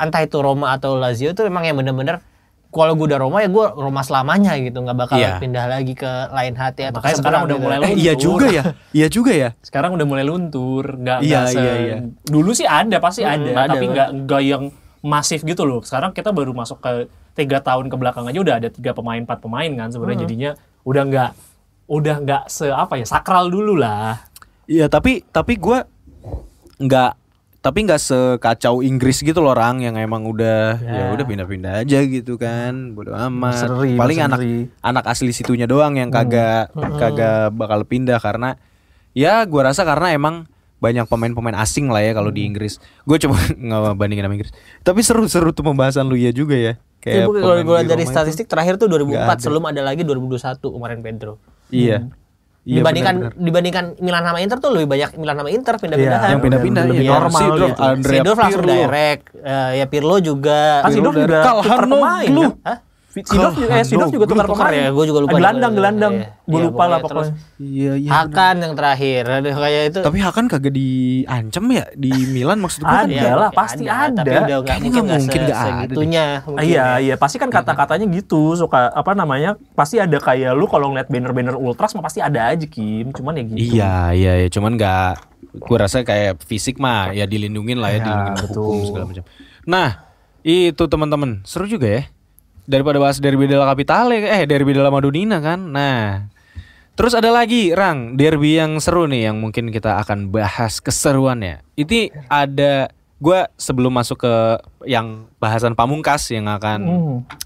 entah itu Roma atau Lazio itu memang yang benar-benar kalau gue udah Roma ya gue Roma selamanya gitu, nggak bakal pindah lagi ke lain hati atau makanya sekarang udah mulai luntur. Iya juga ya. Sekarang udah mulai luntur, nggak Dulu sih ada, pasti ada, tapi nggak yang masif gitu loh. Sekarang kita baru masuk ke 3 tahun ke belakang aja udah ada 3 pemain 4 pemain kan sebenarnya jadinya udah nggak sakral dulu lah. Iya tapi gue nggak sekacau Inggris gitu loh, orang yang emang udah ya udah pindah-pindah aja gitu kan, bodo amat. Paling anak asli situnya doang yang kagak bakal pindah karena ya gue rasa karena emang banyak pemain-pemain asing lah ya kalau di Inggris. Gue coba nggak bandingin sama Inggris. Tapi seru tuh pembahasan lu ya juga ya. Kayak kalau gue dari statistik terakhir tuh 2004, sebelum ada lagi 2021 kemarin Pedro. Iya. Iya, dibandingkan Milan sama Inter tuh lebih banyak Milan sama Inter pindah-pindahan. Yang pindah-pindah lebih ya. normal Seedorf, gitu. Andrea Seedorf langsung Pirlo. direct, ya Pirlo juga. Kan Seedorf juga tukar pemain kan? Hah? Seedorf juga tukar pemain. Ya, gue juga lupa. Gelandang. Gue Iya, lupa lah terus pokoknya. Iya. Hakan yang terakhir, aduh kayak itu. Tapi Hakan kagak diancam ya di Milan maksud gue kan. Ada lah, pasti ada. Tapi udah nggak Kayaknya mungkin nggak ada deh. segitunya. Iya, pasti kan kata-katanya gitu. Suka pasti ada kayak lu kalau ngeliat banner-banner ultras mah pasti ada aja Kim. Cuman ya gitu. Iya, cuman nggak. Gue rasa kayak fisik mah ya dilindungin lah ya, Ya, dilindungin hukum betul. segala macam. Nah, itu teman-teman seru juga ya. Daripada bahas derby della Capitale, derby della Madonnina kan. Nah, terus ada lagi Rang, derby yang seru nih yang mungkin kita akan bahas keseruannya. Itu ada, gue sebelum masuk ke yang bahasan pamungkas yang akan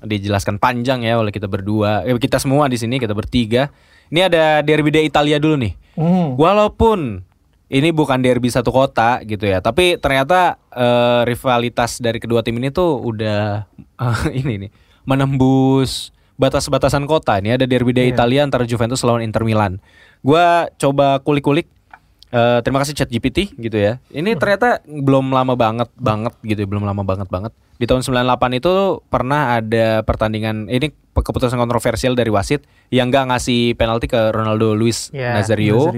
dijelaskan panjang ya oleh kita berdua, kita semua di sini, kita bertiga. Ini ada derby d'Italia dulu nih. Walaupun ini bukan derby satu kota gitu ya, tapi ternyata rivalitas dari kedua tim ini tuh udah ini nih menembus batas-batasan kota. Ini ada derby d'Italia antara Juventus lawan Inter Milan. Gua coba kulik-kulik. Terima kasih ChatGPT gitu ya. Ini ternyata belum lama banget gitu, belum lama banget. Di tahun 98 itu pernah ada pertandingan, ini keputusan kontroversial dari wasit yang nggak ngasih penalti ke Ronaldo Luis Nazario.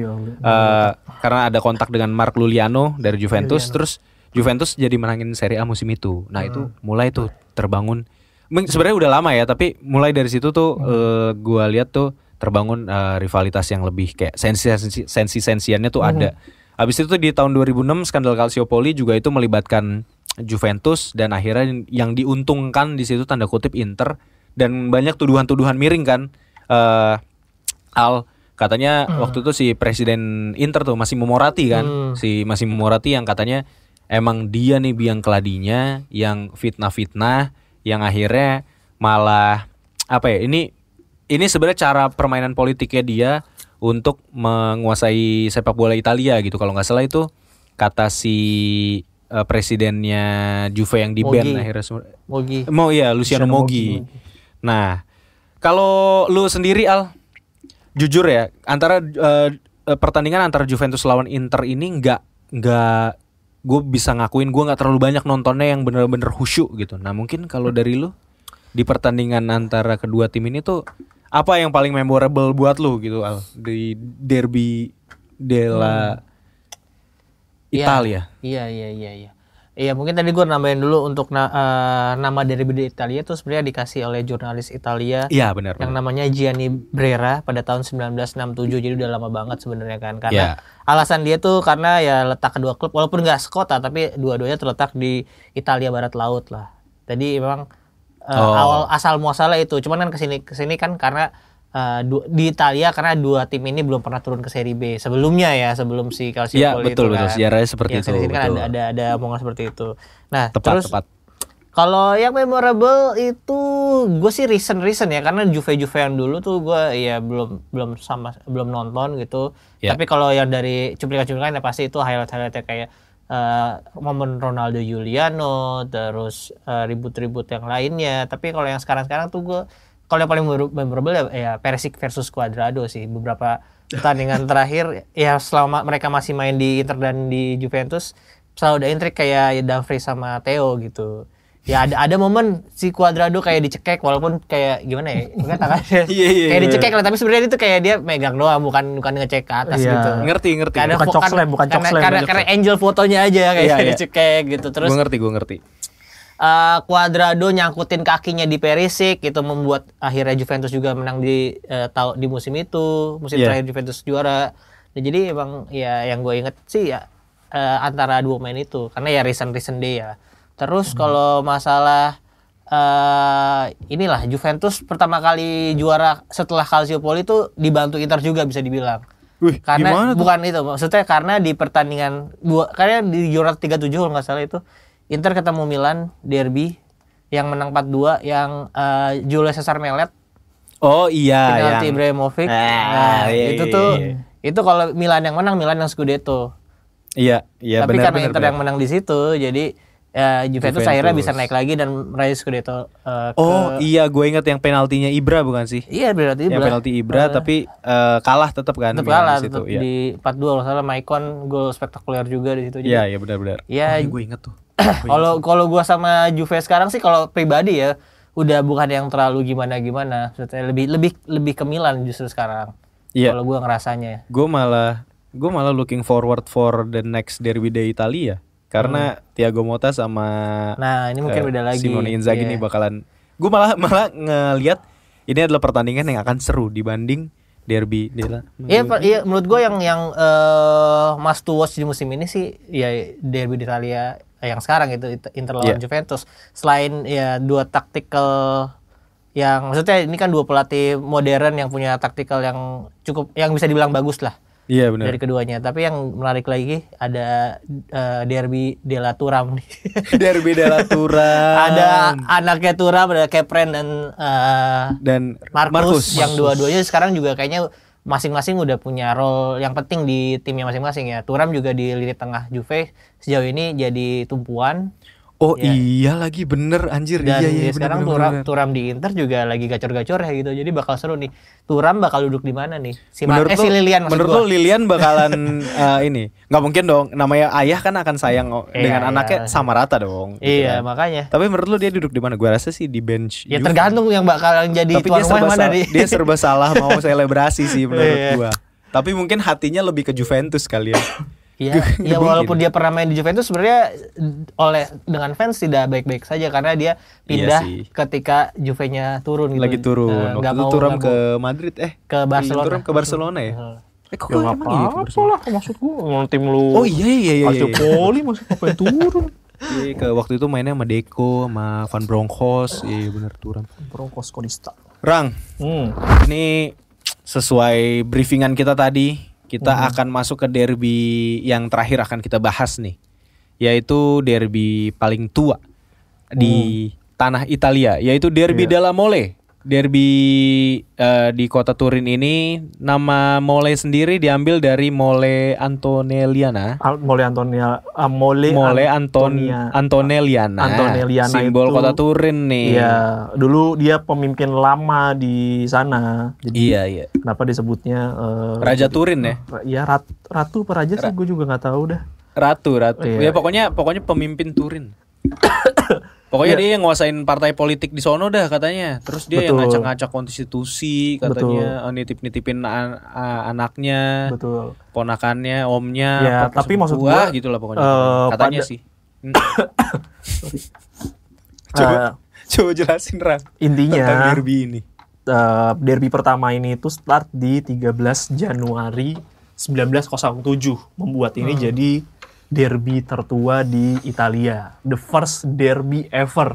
Karena ada kontak dengan Mark Luliano dari Juventus. Terus Juventus jadi menangin Serie A musim itu. Nah itu mulai tuh terbangun. Sebenarnya udah lama ya, tapi mulai dari situ tuh gua lihat tuh terbangun rivalitas yang lebih kayak sensi-sensiannya tuh ada. Habis itu tuh di tahun 2006 skandal Calciopoli juga itu melibatkan Juventus dan akhirnya yang diuntungkan di situ tanda kutip Inter, dan banyak tuduhan-tuduhan miring kan. Katanya waktu itu si presiden Inter tuh Massimo Moratti kan, si Massimo Moratti yang katanya emang dia nih biang keladinya yang fitnah-fitnah, yang akhirnya malah apa ya, ini sebenarnya cara permainan politiknya dia untuk menguasai sepak bola Italia gitu. Kalau nggak salah itu kata si presidennya Juve yang di ban akhirnya Luciano Moggi. Nah, kalau lu sendiri Al, jujur ya, antara pertandingan antara Juventus lawan Inter ini nggak gue bisa ngakuin gue nggak terlalu banyak nontonnya yang bener-bener khusyuk gitu. Nah mungkin kalau dari lu di pertandingan antara kedua tim ini tuh apa yang paling memorable buat lu gitu Al, di derby della Italia? Iya. Iya, mungkin tadi gue nambahin dulu untuk nama derby d'Italia tuh sebenarnya dikasih oleh jurnalis Italia. Iya, benar. Yang namanya Gianni Brera pada tahun 1967. Jadi udah lama banget sebenarnya kan. Karena alasan dia tuh karena ya letak kedua klub walaupun nggak sekota tapi dua-duanya terletak di Italia barat laut lah. Jadi memang awal asal muasalnya itu. Cuman kan kesini kan karena di Italia karena dua tim ini belum pernah turun ke Serie B sebelumnya ya, sebelum si Calciopoli itu. Iya, betul. Sejarahnya seperti itu. Sini kan ada omongan seperti itu. Nah, tepat. Kalau yang memorable itu gue sih recent ya, karena Juve yang dulu tuh gue ya belum nonton gitu. Tapi kalau yang dari cuplikan-cuplikan ya pasti itu highlight-highlightnya kayak momen Ronaldo Giuliano, terus ribut-ribut yang lainnya. Tapi kalau yang sekarang tuh gue, kalau yang paling memorable ya Perisic versus Cuadrado sih. Beberapa pertandingan terakhir ya selama mereka masih main di Inter dan di Juventus selalu ada intrik kayak Dumfries sama Theo gitu. Ya ada momen si Cuadrado kayak dicekek walaupun kayak gimana ya? Enggak tangannya. Kayak dicekek lah, tapi sebenarnya itu kayak dia megang doang, bukan ngecek ke atas gitu. Ngerti. Bukan cokslem. Karena angel fotonya aja kayak dicekek gitu. Terus gue ngerti. Cuadrado nyangkutin kakinya di Perisic itu membuat akhirnya Juventus juga menang di musim itu, musim terakhir Juventus juara. Nah, jadi emang ya yang gue inget sih ya antara dua main itu karena ya recent day ya. Terus kalau masalah inilah Juventus pertama kali juara setelah Calciopoli itu dibantu Inter juga bisa dibilang. Karena bukan itu maksudnya, karena di pertandingan karena di juara 37 kalau nggak salah itu Inter ketemu Milan derby yang menang 4-2 yang Julio Cesar Melet. Oh iya, penalti Ibrahimovic. Itu kalau Milan yang menang, Milan yang Scudetto. Iya, Tapi karena Inter yang menang di situ, jadi Juventus akhirnya bisa naik lagi dan meraih Scudetto. Iya, gue ingat yang penaltinya Ibra bukan sih? Iya, berarti Yang penalti Ibra tapi kalah tetap kan? Tetap kalah tetap di 4-2 kalau salah. Maicon gol spektakuler juga di situ. Iya, benar-benar. Iya, gue inget tuh. Kalau gue sama Juve sekarang sih kalau pribadi ya udah bukan yang terlalu gimana-gimana. Maksudnya lebih ke Milan justru sekarang. Iya. Kalau gue ngerasanya. Gue malah looking forward for the next derby di Italia. Karena Thiago Motta sama ini mungkin beda lagi. Simone Inzaghi ini bakalan, gue malah ngelihat ini adalah pertandingan yang akan seru dibanding derby Iya, menurut gue yang must to watch di musim ini sih ya derby di Italia yang sekarang itu Inter lawan Juventus. Selain ya dua tactical yang maksudnya ini kan dua pelatih modern yang punya tactical yang cukup yang bisa dibilang bagus lah. Iya benar. Dari keduanya, tapi yang menarik lagi ada derby della Turam nih. Derby della Turam. Ada anaknya Turam, ada Kepren dan Marcus yang dua-duanya sekarang juga kayaknya masing-masing udah punya role yang penting di timnya masing-masing ya. Turam juga di lini tengah Juve sejauh ini jadi tumpuan. Oh iya lagi bener anjir. Dan iya sekarang Turam di Inter juga lagi gacor-gacor ya gitu. Jadi bakal seru nih. Turam bakal duduk di mana nih? Si Lilian maksud menurut lo Lilian bakalan ini nggak mungkin dong, namanya ayah kan akan sayang dengan anaknya sama rata dong. Iya kan? Makanya. Tapi menurut lo dia duduk di mana? Gue rasa sih di bench. Ya tergantung yang bakalan jadi tuan rumah mana nih. Dia serba salah mau selebrasi sih menurut gue. Tapi mungkin hatinya lebih ke Juventus kali ya. Iya, walaupun dia pernah main di Juventus sebenarnya dengan fans tidak baik-baik saja karena dia pindah ketika Juve-nya turun gitu. Lagi turun. Waktu itu turun ke Madrid ke Barcelona. Turun ke Barcelona ya. Kok emang apa lah maksud gua tim lu. Oh iya. Poli masuk apa turun. Iya, ke waktu itu mainnya sama Deco, sama Van Bronckhorst. Iya benar turun. Bronckhorst Konista. Rang. Ini sesuai briefingan kita tadi. Kita akan masuk ke derby yang terakhir akan kita bahas nih, yaitu derby paling tua di tanah Italia, yaitu derby della Mole. Derby di kota Turin ini, nama Mole sendiri diambil dari Mole Antonelliana. Antonelliana. Simbol kota Turin nih. Iya, dulu dia pemimpin lama di sana. Jadi iya. Kenapa disebutnya Raja Turin ya? Iya, ratu apa raja sih gue juga nggak tahu dah. Ratu. Ya pokoknya pemimpin Turin. Pokoknya dia yang nguasain partai politik di sono dah katanya. Terus dia yang ngacak-ngacak konstitusi katanya, nitip-nitipin anaknya, ponakannya, omnya, ya, tapi maksud gua gitulah pokoknya. Katanya sih. Coba jelasin Rang. Intinya derby ini. Derby pertama ini itu start di 13 Januari 1907, membuat ini jadi derby tertua di Italia, the first derby ever.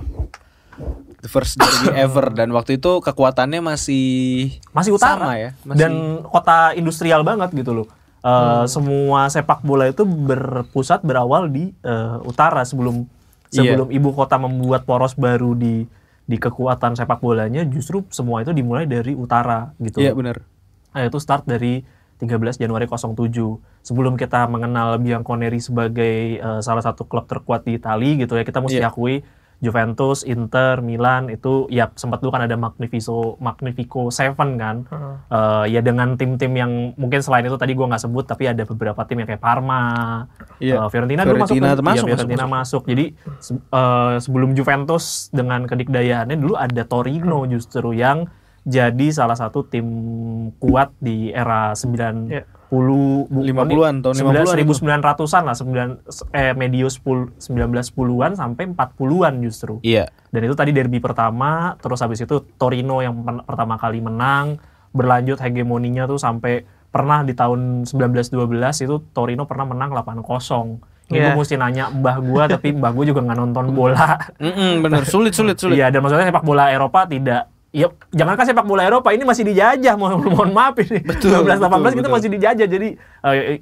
Dan waktu itu kekuatannya masih utara sama ya, dan kota industrial banget gitu loh. Semua sepak bola itu berawal di utara sebelum ibu kota membuat poros baru di kekuatan sepak bolanya. Justru semua itu dimulai dari utara gitu. Iya benar. Nah, itu start dari 13 Januari 07. Sebelum kita mengenal Bianconeri sebagai salah satu klub terkuat di Italia gitu ya, kita mesti akui Juventus, Inter, Milan itu ya sempat dulu kan ada Magnifico Seven kan. Ya dengan tim-tim yang mungkin selain itu tadi gue nggak sebut, tapi ada beberapa tim yang kayak Parma, Fiorentina dulu masuk. Jadi sebelum Juventus dengan kedikdayaannya dulu ada Torino justru yang jadi salah satu tim kuat di era 50-an tahun 1900-an lah, medio 1910-an sampai 40-an justru. Iya. Dan itu tadi derby pertama, terus habis itu Torino yang pertama kali menang, berlanjut hegemoninya tuh sampai pernah di tahun 1912 itu Torino pernah menang 8-0. Ini gue mesti nanya mbah gue, tapi mbah gue juga nggak nonton bola. Bener, sulit. Iya, dan maksudnya sepak bola Eropa tidak. Ya, jangankan sepak bola Eropa, ini masih dijajah, mohon maaf ini. 1918 kita masih dijajah, jadi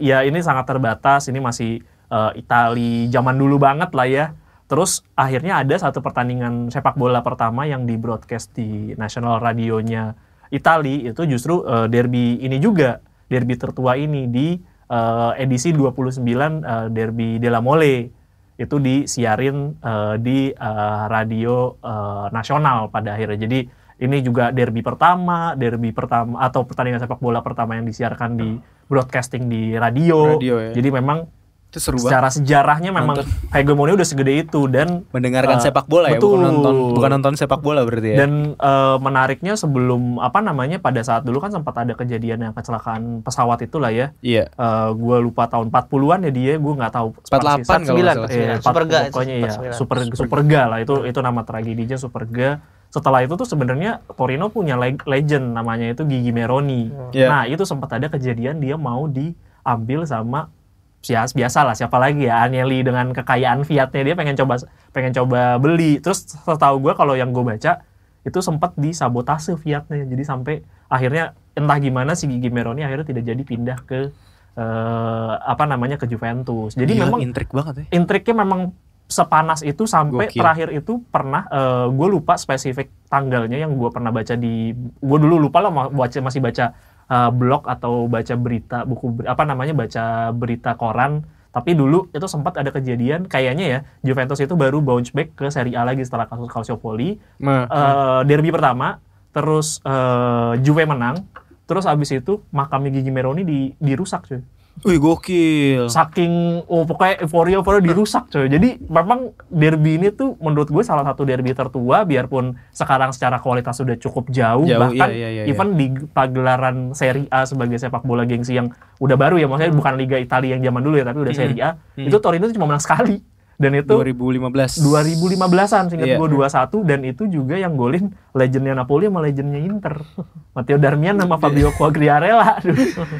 ya ini sangat terbatas, ini masih Itali zaman dulu banget lah ya. Terus akhirnya ada satu pertandingan sepak bola pertama yang di broadcast di national radionya Itali, itu justru derby ini juga, derby tertua ini di edisi 29 derby della Mole. itu disiarin di radio nasional pada akhirnya. Jadi ini juga derby pertama atau pertandingan sepak bola pertama yang disiarkan di broadcasting di radio. Ya. Jadi memang Itu seru secara sejarahnya memang hegemoni udah segede itu dan mendengarkan sepak bola betul. ya, bukan nonton sepak bola berarti ya. Dan menariknya sebelum pada saat dulu kan sempat ada kejadian yang kecelakaan pesawat itulah ya. Iya. Gue lupa tahun 40-an ya dia, gue nggak tahu 48 kalau nggak salah. Superga. Pokoknya ya, Superga lah itu nama tragedinya Superga. Setelah itu tuh sebenarnya Torino punya legend namanya itu Gigi Meroni. Yeah. Nah, itu sempat ada kejadian dia mau diambil sama biasalah siapa lagi ya, Agnelli dengan kekayaan Fiatnya dia pengen coba beli. Terus setahu gue kalau yang gue baca itu sempat disabotase Fiatnya. Jadi sampai akhirnya entah gimana si Gigi Meroni akhirnya tidak jadi pindah ke ke Juventus. Jadi memang intrik banget ya. Intriknya memang sepanas itu sampai Gokil. terakhir itu pernah gue lupa spesifik tanggalnya yang gue pernah baca gue dulu lupa lah masih baca blog atau baca berita baca berita koran, tapi dulu itu sempat ada kejadian kayaknya ya Juventus itu baru bounce back ke Serie A lagi setelah kasus Calciopoli. Derby pertama terus Juve menang, terus abis itu makamnya Gigi Meroni dirusak cuy. Wih gokil. Saking pokoknya euforia dirusak coy. Jadi memang derby ini tuh menurut gue salah satu derby tertua, biarpun sekarang secara kualitas sudah cukup jauh bahkan even di pagelaran Serie A sebagai sepak bola gengsi yang udah baru ya, maksudnya bukan Liga Italia yang zaman dulu ya, tapi udah Serie A. Itu Torino tuh cuma menang sekali. Dan itu 2015-an seingat gue 2-1, dan itu juga yang golin legendnya Napoli sama legendnya Inter, Matteo Darmian sama Fabio Quagliarella.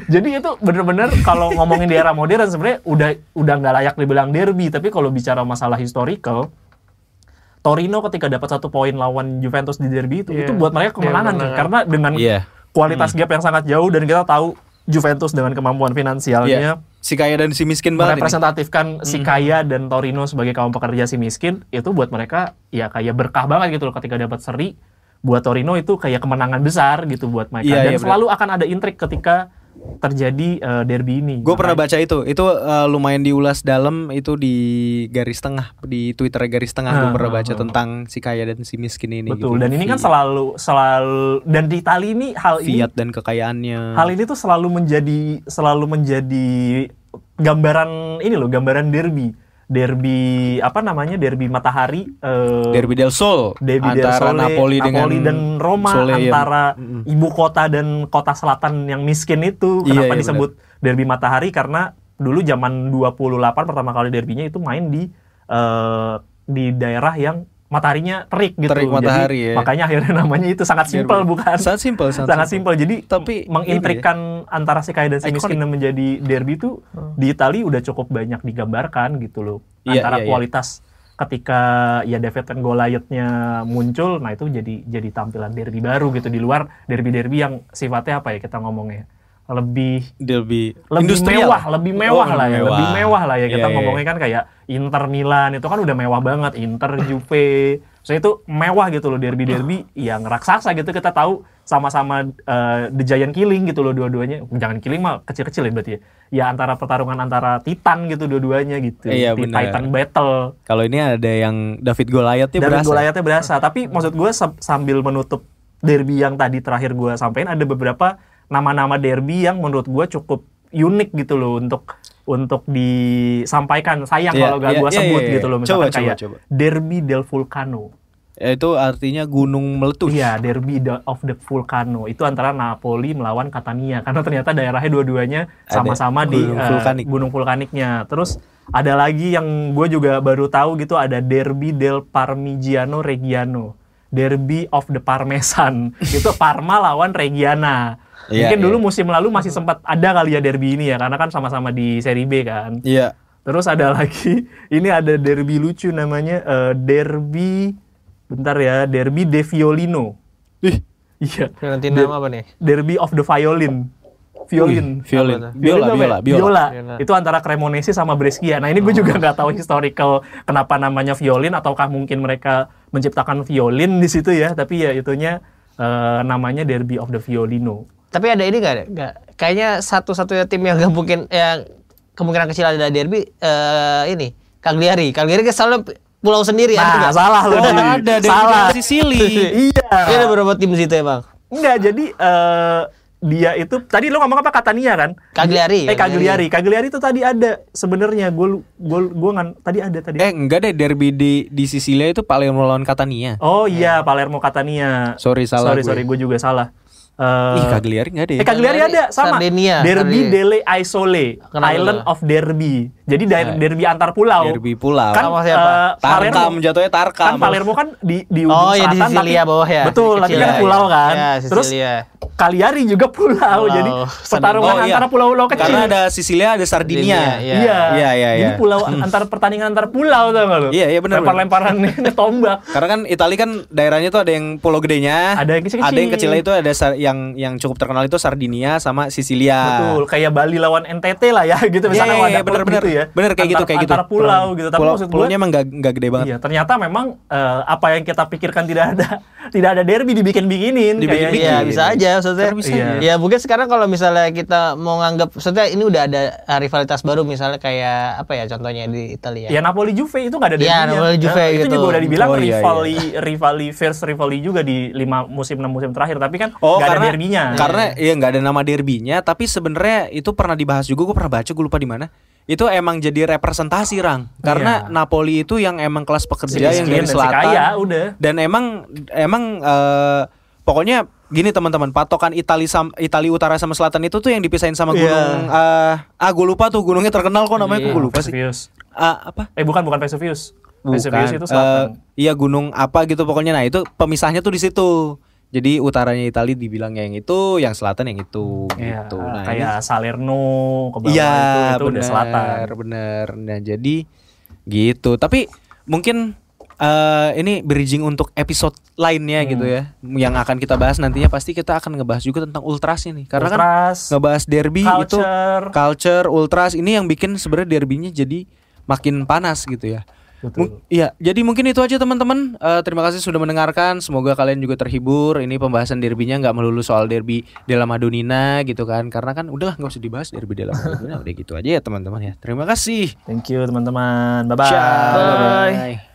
Jadi itu bener-bener kalau ngomongin di era modern sebenarnya udah nggak layak dibilang derby, tapi kalau bicara masalah historical, Torino ketika dapat 1 poin lawan Juventus di derby itu buat mereka kemenangan karena dengan kualitas gap yang sangat jauh, dan kita tahu Juventus dengan kemampuan finansialnya si kaya dan si miskin banget merepresentatifkan si kaya dan Torino sebagai kaum pekerja si miskin, itu buat mereka ya kayak berkah banget gitu loh ketika dapat seri. Buat Torino itu kayak kemenangan besar gitu buat mereka, dan selalu akan ada intrik ketika terjadi derby ini. Gue pernah baca itu lumayan diulas dalam itu di garis tengah, di Twitter garis tengah. Gue pernah baca tentang si kaya dan si miskin ini. Betul, gitu. dan ini kan selalu dan di Italia ini Fiat dan kekayaannya. Hal ini tuh selalu menjadi gambaran ini loh, gambaran derby matahari, Derby del Sol antara Napoli dan Roma, antara ibu kota dan kota selatan yang miskin itu. Kenapa disebut derby matahari? Karena dulu zaman 28 pertama kali derbynya itu main di daerah yang mataharinya terik gitu. Terik matahari, jadi makanya akhirnya namanya itu sangat simpel, bukan? Sangat simpel. Jadi tapi mengintrikkan antara si kaya dan si miskin yang menjadi derby itu di Italia udah cukup banyak digambarkan gitu loh. Antara kualitas ketika ya David and Goliath-nya muncul, nah itu jadi tampilan derby baru gitu di luar derby-derby yang sifatnya apa ya kita ngomongnya lebih mewah lah ya kita ngomongnya kan kayak Inter Milan itu kan udah mewah banget, Inter Juve, so itu mewah gitu loh. Derby yang raksasa gitu, kita tahu sama-sama The Giant Killing gitu loh dua-duanya. Jangan killing mah kecil-kecil ya berarti ya antara pertarungan antara Titan gitu dua-duanya gitu. Titan battle. Kalau ini ada yang David Goliath-nya berasa. Tapi maksud gue sambil menutup derby yang tadi terakhir gue sampein, ada beberapa nama-nama derby yang menurut gue cukup unik gitu loh untuk disampaikan. Sayang kalau gak gue sebut gitu loh. Misalkan coba. Derby del Vulcano. Itu artinya gunung meletus. Iya, Derby of the Vulcano. Itu antara Napoli melawan Catania. Karena ternyata daerahnya dua-duanya sama-sama di gunung vulkaniknya. Terus ada lagi yang gue juga baru tahu gitu, ada Derby del Parmigiano Reggiano. Derby of the Parmesan. Itu Parma lawan Reggiana. Mungkin dulu musim lalu masih sempat ada kali ya derby ini ya, karena kan sama-sama di Serie B kan. Iya. Terus ada lagi, ini ada derby lucu namanya Derby de Violino. Iya. Nanti nama apa nih? Derby of the Violin. Biola. Itu antara Cremonese sama Brescia. Nah ini gue juga nggak tahu historical kenapa namanya violin, ataukah mungkin mereka menciptakan violin di situ ya. Tapi ya itunya namanya Derby of the Violino. Tapi ada ini nggak? Kayaknya satu-satunya tim yang nggak mungkin, yang kemungkinan kecil ada derby ini Cagliari kan selalu pulau sendiri Nah, salah lu. Ji. Ada Salah. dari Sicily. Iya. Dia ada berapa tim di situ emang? Enggak, jadi dia itu tadi lo ngomong apa, Catania kan? Cagliari. Cagliari itu tadi ada sebenarnya. Gue tadi ada tadi. Enggak deh, derby di Sicilia itu Palermo lawan Catania. Oh iya, Palermo Catania. Sorry, salah Sorry, gue juga salah. Cagliari enggak ada ya? Cagliari ada sama. Sardinia. Derby delle Isole, Kenapa Island tuh? of Derby. Jadi derby antar pulau. Derby pulau. Kan Sama siapa? Tarkam, jatuhnya Tarkam. Kan Palermo kan di ujung Oh ya di selatan, Sisilia bawah ya. Betul, tapi Kecil kan ya. pulau kan. Ya, Terus Sisilia. Cagliari juga pulau. Jadi pertarungan Oh, iya. antara pulau-pulau kecil. Karena ada Sicilia, ada Sardinia. Sardinia, Iya. Iya. Jadi pulau pertandingan antar pulau tau gak lu? Iya, benar. Lempar-lemparan tombak. Karena kan Italia kan daerahnya tuh ada yang pulau gedenya, Ada yang kecil-kecil. ada yang kecilnya itu ada yang cukup terkenal itu Sardinia sama Sicilia. Betul, kayak Bali lawan NTT lah ya gitu misalnya Iya, wadah bener, klub gitu ya. bener, kayak gitu. Antar pulau gitu. Tapi maksud gue Pulaunya emang nggak gede banget. iya, ternyata memang apa yang kita pikirkan tidak ada derby dibikin-bikinin kayaknya. Iya bisa aja maksudnya. Bisa aja. Ya mungkin sekarang kalau misalnya kita mau nganggap, maksudnya ini udah ada rivalitas baru misalnya kayak apa ya contohnya di Italia. Ya Napoli Juve itu nggak ada Iya, derbynya. Napoli Juve Itu gitu. juga udah dibilang Oh, iya, first rivalry juga di 6 musim terakhir, tapi kan Oh, nggak ada karena derbynya. Karena ya nggak ada nama derbynya, tapi sebenarnya itu pernah dibahas juga. Gue pernah baca, gue lupa di mana. Itu emang jadi representasi Rang. Karena Iya. Napoli itu yang emang kelas pekerja yang Miskin dari dan si selatan. kaya, udah. Dan emang pokoknya gini teman-teman, patokan Italia utara sama selatan itu tuh yang dipisahin sama Iya. gunung gue lupa tuh gunungnya terkenal kok namanya, Iya. gue lupa sih. Vesuvius. Apa? Bukan Vesuvius. Bukan. Vesuvius itu selatan. Iya gunung apa gitu pokoknya. Nah itu pemisahnya tuh di situ. Jadi utaranya Italia dibilang yang itu, yang selatan yang itu Iya, gitu. Nah, kayak Salerno ke bawah iya, itu udah selatan. bener. Nah jadi gitu. Tapi mungkin ini bridging untuk episode lainnya gitu ya, yang akan kita bahas nantinya. Pasti kita akan ngebahas juga tentang ultras ini, karena Ultras, kan ngebahas derby itu culture ultras ini yang bikin sebenarnya derbynya jadi makin panas gitu ya. Betul. Iya, jadi mungkin itu aja teman-teman. Terima kasih sudah mendengarkan. Semoga kalian juga terhibur. Ini pembahasan derbynya nggak melulu soal derby Della Madonnina gitu kan, karena kan udahlah nggak usah dibahas derby Della Madonnina. Udah gitu aja ya teman-teman ya. Terima kasih. Thank you teman-teman. Bye-bye. Ciao. Bye.